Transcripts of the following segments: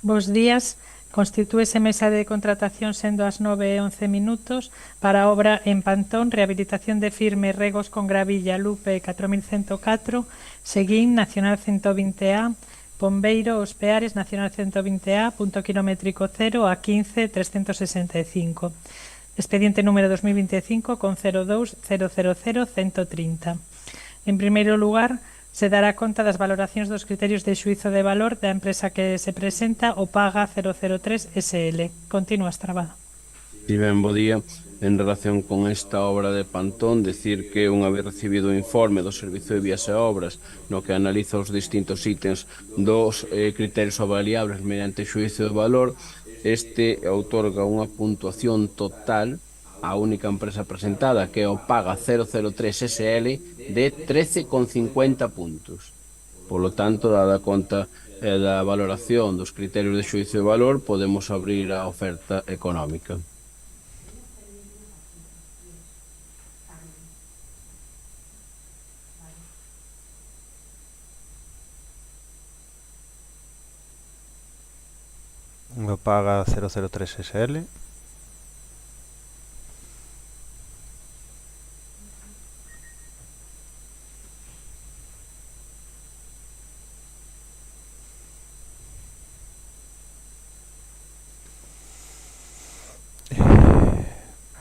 Bos días. Constitúese mesa de contratación sendo as 9:11 para a obra en Pantón, rehabilitación de firme regos con gravilla Lupe 4104, Seguín, Nacional 120A, Pombeiro, Os Peares, Nacional 120A, punto kilométrico 0 a 15.365. Expediente número 2025 con 02000130. En primeiro lugar, se dará conta das valoracións dos criterios de xuízo de valor da empresa que se presenta o Paga 003 SL. Continúa, Estrabada. Si ben, bo día. En relación con esta obra de Pantón, decir que unha vez recibido o informe do Servizo de Vías e Obras no que analiza os distintos ítems dos criterios avaliables mediante xuízo de valor, este outorga unha puntuación total á única empresa presentada, que é o Paga 003 SL, de 13,50 puntos. Polo tanto, dada conta da valoración dos criterios de xuízo de valor, podemos abrir a oferta económica. O Paga 003 SL.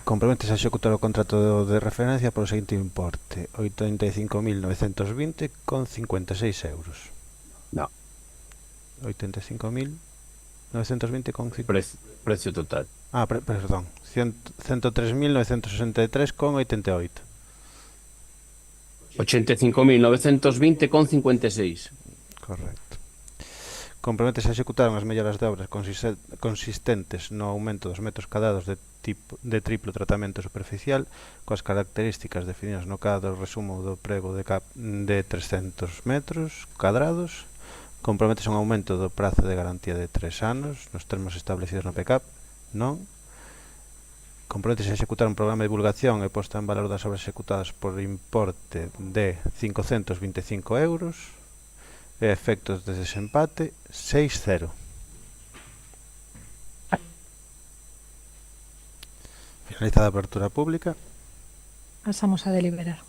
Comprometes a executar o contrato de referencia polo seguinte importe: 85.920,56 euros. No, 85.920,56. precio total. Perdón. 103.963,88. 85.920,56. Correcto. Comprometes a executar unhas melloras de obras consistentes no aumento dos metros cadrados de triplo tratamento superficial coas características definidas no cadro resumo do prego de 300 metros cadrados. Comprometes un aumento do prazo de garantía de 3 anos nos termos establecidos no PCAP. Non. Comprometes a executar un programa de divulgación e posta en valor das obras executadas por importe de 525 euros. E efectos de desempate 6-0. Finalizada a apertura pública. Pasamos a deliberar.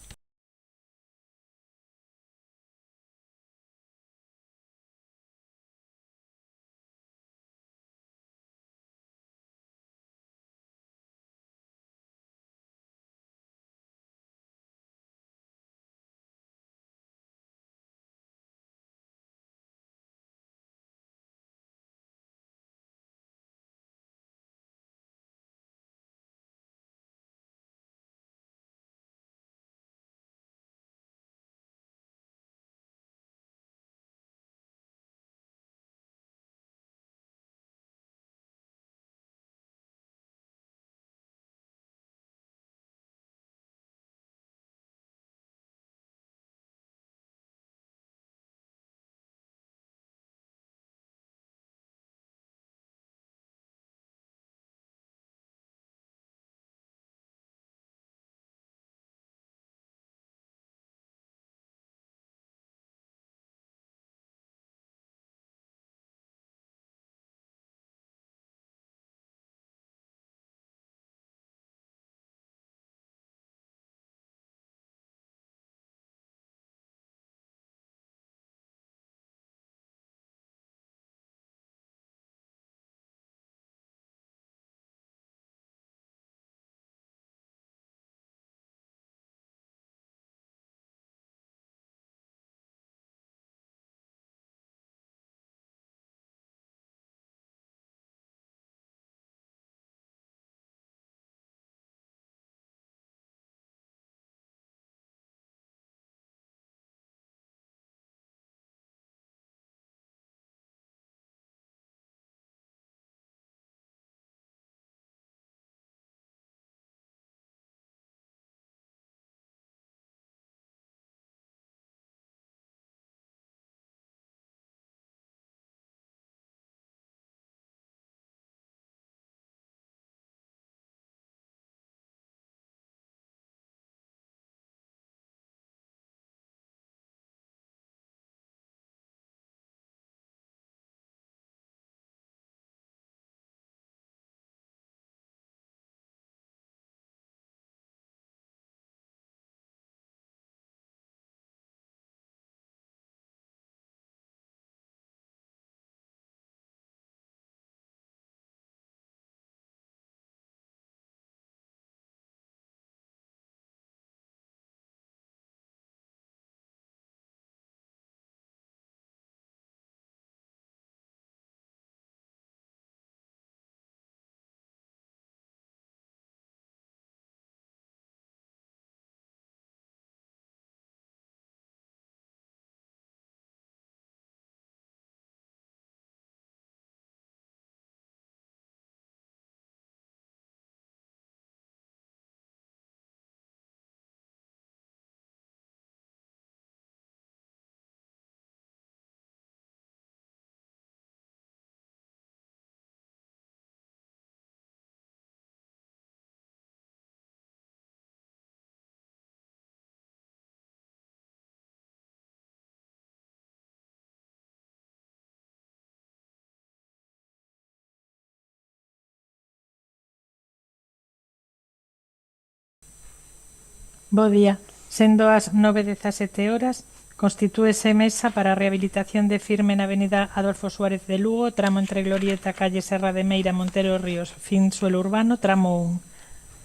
Bo día. Sendo as 9:17 horas, constitúese mesa para a rehabilitación de firme na avenida Adolfo Suárez de Lugo, tramo entre Glorieta, calle Serra de Meira, Montero Ríos, fin suelo urbano, tramo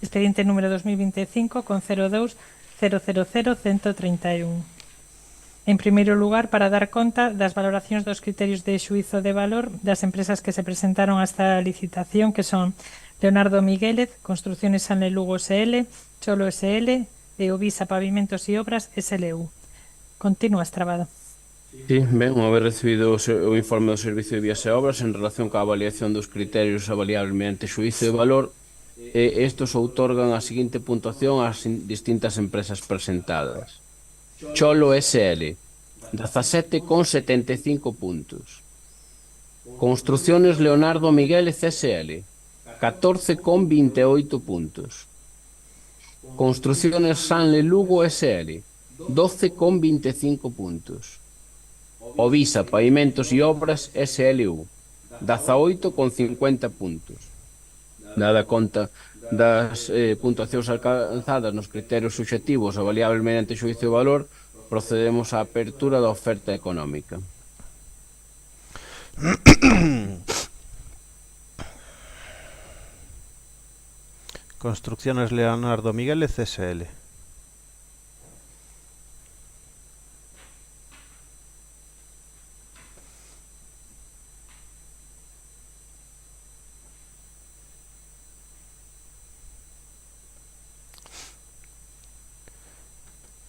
1. Expediente número 2025 con 02-000-131. En primeiro lugar, para dar conta das valoracións dos criterios de xuízo de valor das empresas que se presentaron a esta licitación, que son Leonardo Miguélez, Construcciones Sanle Lugo SL, Cholo SL e Ovisa Pavimentos e Obras SLU. Continúas, Trabado. Sí, ben, unha vez recibido o informe do Servicio de Vías e Obras en relación ca avaliación dos criterios avaliables mediante xuízo de valor, estos outorgan a seguinte puntuación ás distintas empresas presentadas. Cholo SL, 17,75 puntos. Construcciones Leonardo Miguélez SL, 14,28 puntos. Construcciones Sanle Lugo SL, 12,25 puntos. Ovisa Pavimentos e Obras SLU, 18,50 puntos. Dada conta das puntuacións alcanzadas nos criterios subxectivos avaliables mediante xuízo de valor, procedemos á apertura da oferta económica. Construcciones Leonardo Miguélez SL.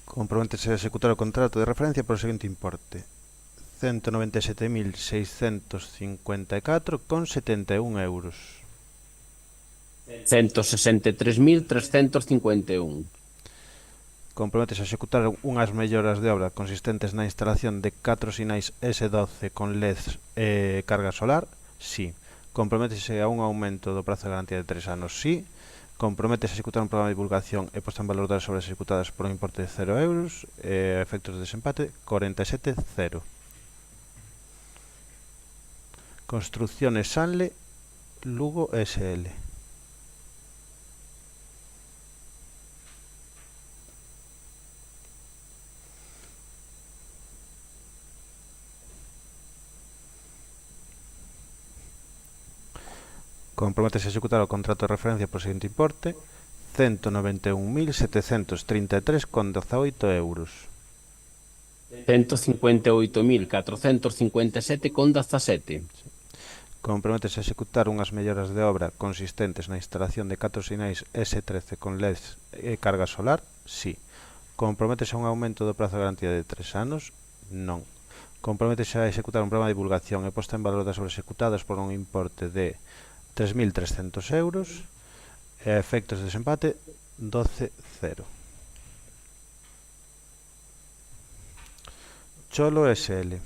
Comprométese a executar o contrato de referencia por o seguinte importe: 197.654,71 euros. 163.351. Comprométese a executar unhas melloras de obra consistentes na instalación de 4 sinais S12 con LEDs e carga solar? Sí. Comprométese a un aumento do prazo de garantía de 3 anos? Sí. Comprométese a executar un programa de divulgación e posta en valor das obras executadas por un importe de 0 euros, efectos de desempate 47,0. Construcciones Sanle Lugo SL. Comprométese a executar o contrato de referencia por o seguinte importe: 191.733,18 euros. 158.457,17. Comprométese a executar unhas melloras de obra consistentes na instalación de 4 sinais S13 con LEDs e carga solar? Sí. Comprométese a un aumento do prazo de garantía de 3 anos? Non. Comprométese a executar un programa de divulgación e posta en valor das obras executadas por un importe de 3.300 euros e a efectos de desempate 12,0. Cholo SL.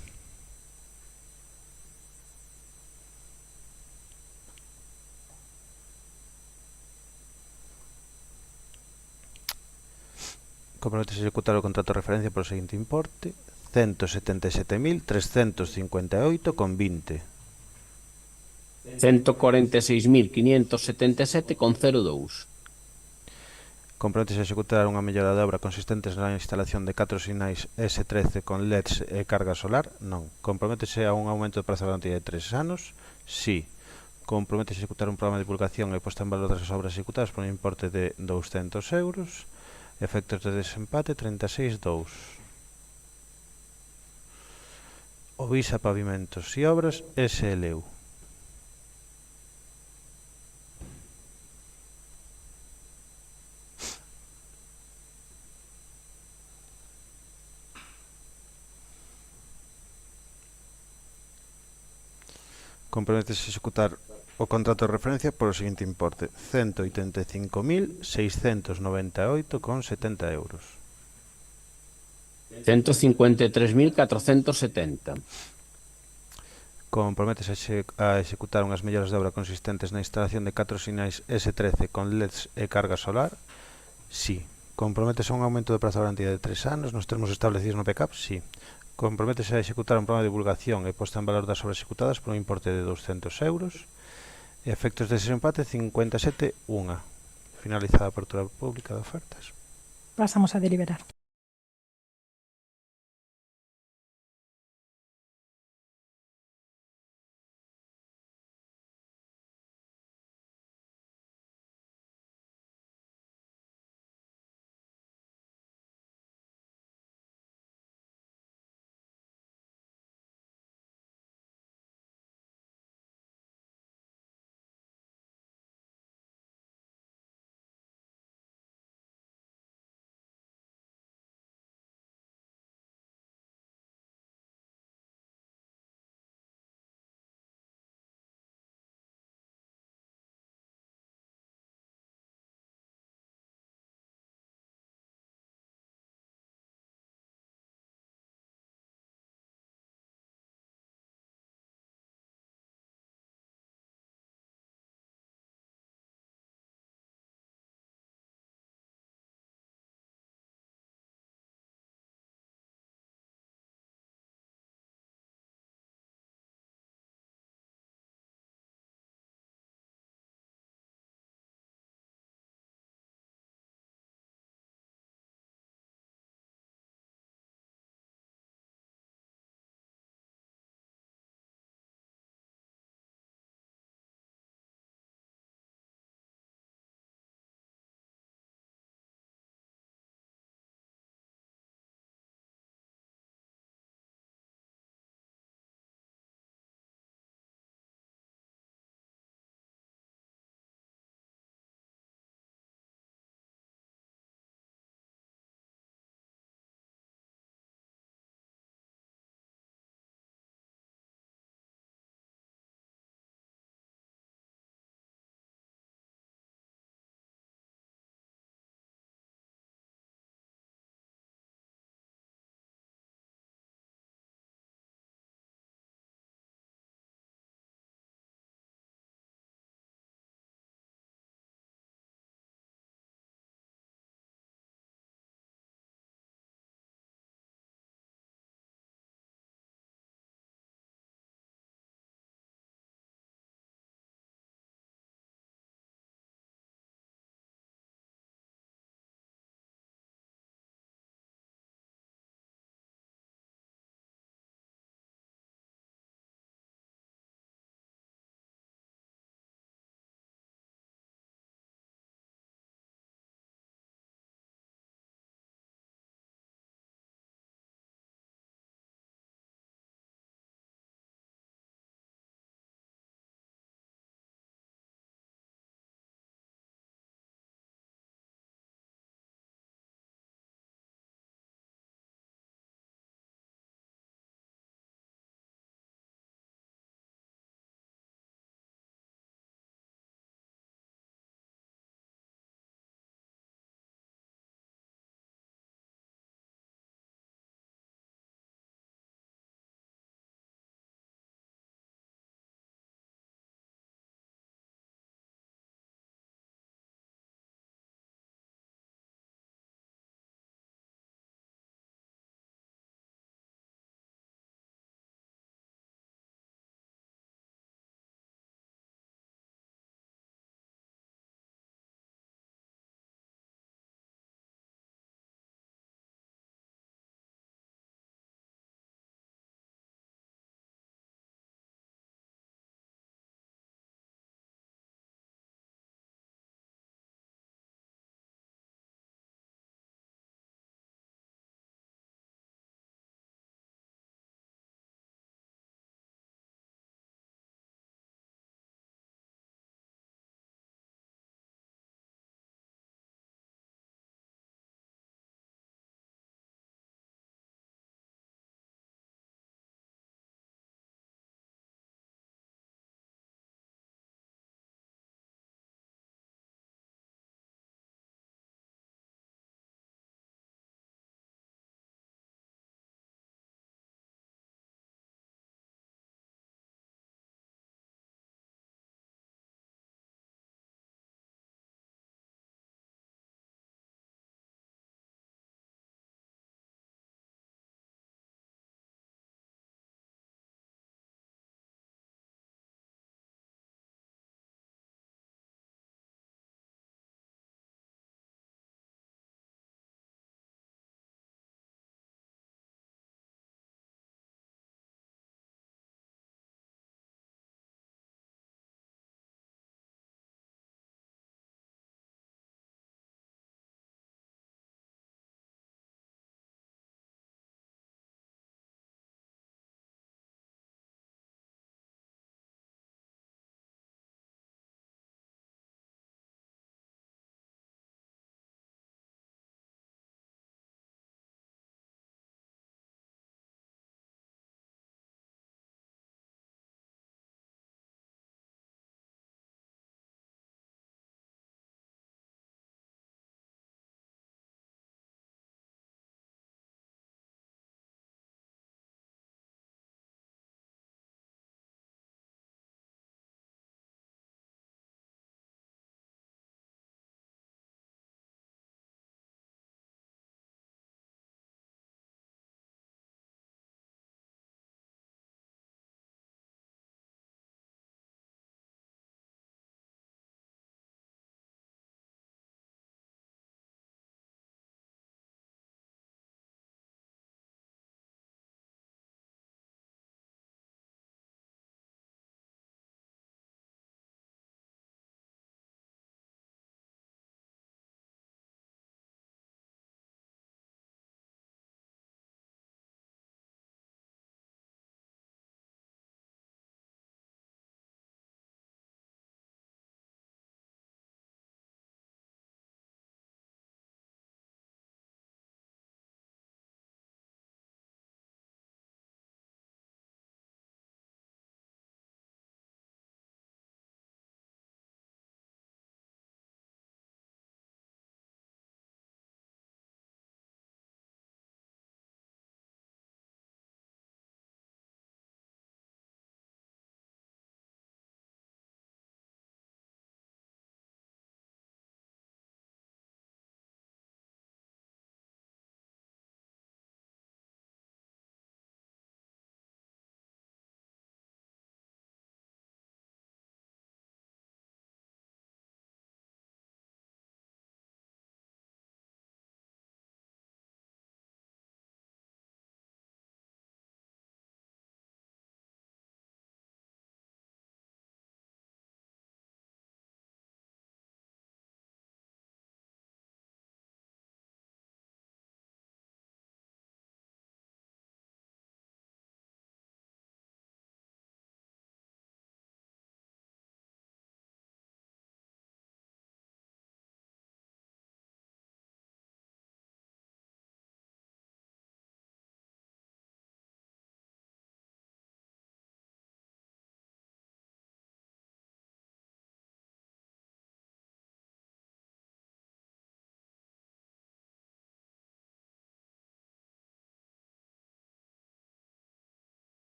Comprométese a executar o contrato de referencia por o seguinte importe: 177.358,20. 146.577,02. Comprométese a executar unha mellora de obra consistentes na instalación de 4 sinais S13 con LEDs e carga solar? Non. Comprométese a un aumento de prazo de garantía de 3 anos? Sí. Comprométese a executar un programa de divulgación e posta en valor das obras executadas por un importe de 200 euros. Efectos de desempate 36,2. Ovisa Pavimentos e Obras SLU. Comprométese a executar o contrato de referencia por o seguinte importe: 185.698,70 euros. 153.470. Comprométese a executar unhas melloras de obra consistentes na instalación de 4 sinais S13 con LEDs e carga solar? Sí. Comprométese a un aumento de prazo de garantía de 3 anos nos termos establecidos no PECAP? Sí. Comprométese a executar un programa de divulgación e posta en valor das obras executadas por un importe de 200 euros. E efectos de desempate 57,1. Finalizada a apertura pública de ofertas. Pasamos a deliberar.